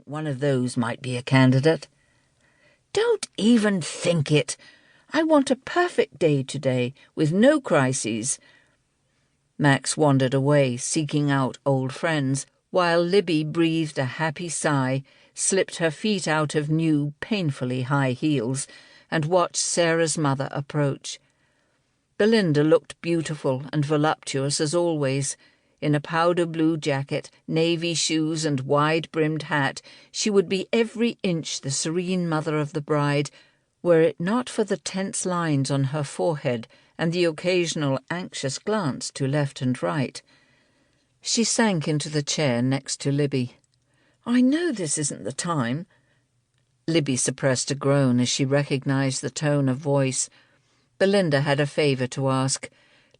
one of those might be a candidate." "Don't even think it. I want a perfect day today, with no crises." Max wandered away, seeking out old friends, while Libby breathed a happy sigh, slipped her feet out of new, painfully high heels, and watched Sarah's mother approach. Belinda looked beautiful and voluptuous as always. In a powder-blue jacket, navy shoes and wide-brimmed hat, she would be every inch the serene mother of the bride, were it not for the tense lines on her forehead and the occasional anxious glance to left and right. She sank into the chair next to Libby. "I know this isn't the time." Libby suppressed a groan as she recognized the tone of voice. Belinda had a favour to ask.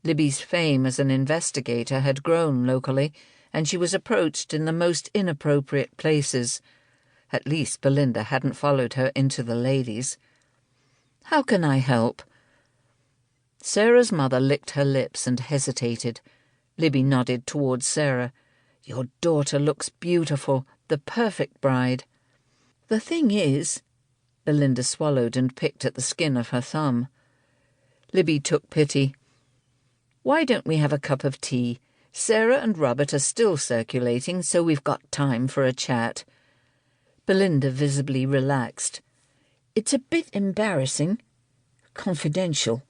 Libby's fame as an investigator had grown locally, and she was approached in the most inappropriate places. At least Belinda hadn't followed her into the ladies. "How can I help?" Sarah's mother licked her lips and hesitated. Libby nodded towards Sarah. "Your daughter looks beautiful, the perfect bride." "The thing is—" Belinda swallowed and picked at the skin of her thumb. Libby took pity. "Why don't we have a cup of tea? Sarah and Robert are still circulating, so we've got time for a chat." Belinda visibly relaxed. "It's a bit embarrassing. Confidential.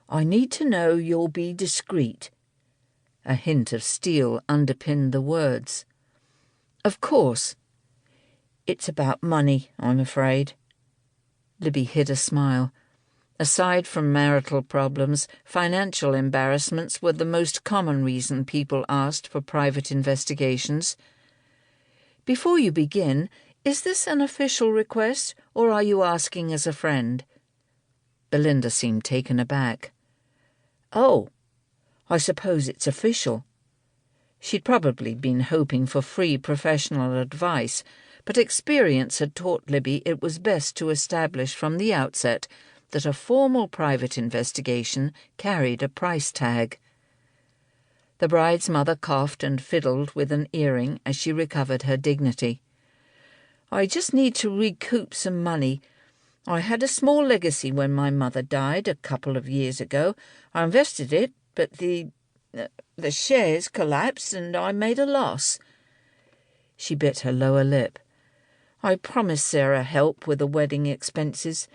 I need to know you'll be discreet." A hint of steel underpinned the words. "Of course." "It's about money, I'm afraid." Libby hid a smile. Aside from marital problems, financial embarrassments were the most common reason people asked for private investigations. "Before you begin, is this an official request, or are you asking as a friend?" Belinda seemed taken aback. "Oh, I suppose it's official." She'd probably been hoping for free professional advice, but experience had taught Libby it was best to establish from the outset that a formal private investigation carried a price tag. The bride's mother coughed and fiddled with an earring as she recovered her dignity. "I just need to recoup some money. I had a small legacy when my mother died a couple of years ago. I invested it, but the shares collapsed and I made a loss." She bit her lower lip. "I promised Sarah help with the wedding expenses.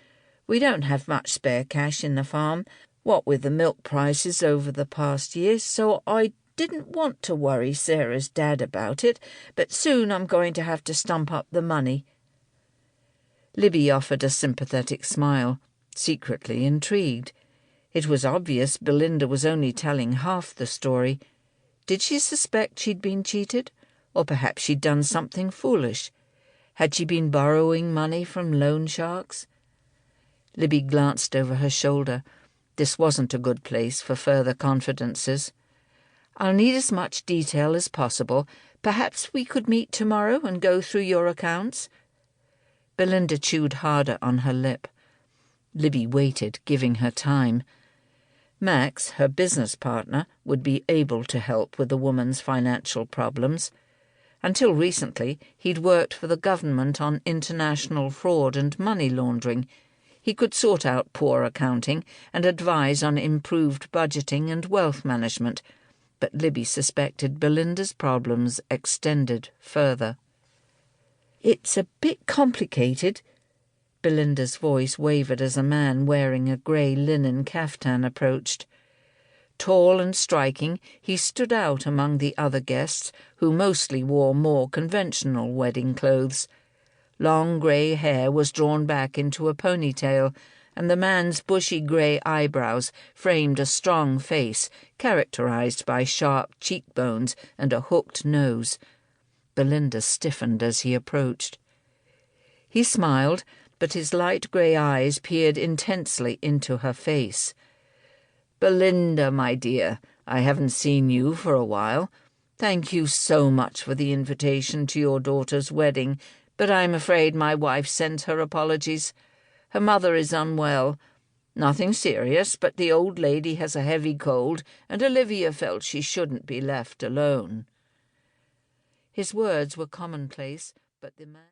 We don't have much spare cash in the farm, what with the milk prices over the past year, so I didn't want to worry Sarah's dad about it, but soon I'm going to have to stump up the money." Libby offered a sympathetic smile, secretly intrigued. It was obvious Belinda was only telling half the story. Did she suspect she'd been cheated? Or perhaps she'd done something foolish? Had she been borrowing money from loan sharks? Libby glanced over her shoulder. This wasn't a good place for further confidences. "I'll need as much detail as possible. Perhaps we could meet tomorrow and go through your accounts?" Belinda chewed harder on her lip. Libby waited, giving her time. Max, her business partner, would be able to help with the woman's financial problems. Until recently, he'd worked for the government on international fraud and money laundering. He could sort out poor accounting and advise on improved budgeting and wealth management, but Libby suspected Belinda's problems extended further. "It's a bit complicated." Belinda's voice wavered as a man wearing a grey linen caftan approached. Tall and striking, he stood out among the other guests, who mostly wore more conventional wedding clothes. Long grey hair was drawn back into a ponytail, and the man's bushy grey eyebrows framed a strong face, characterized by sharp cheekbones and a hooked nose. Belinda stiffened as he approached. He smiled, but his light grey eyes peered intensely into her face. "Belinda, my dear, I haven't seen you for a while. Thank you so much for the invitation to your daughter's wedding, but I'm afraid my wife sent her apologies. Her mother is unwell. Nothing serious, but the old lady has a heavy cold, and Olivia felt she shouldn't be left alone." His words were commonplace, but the man...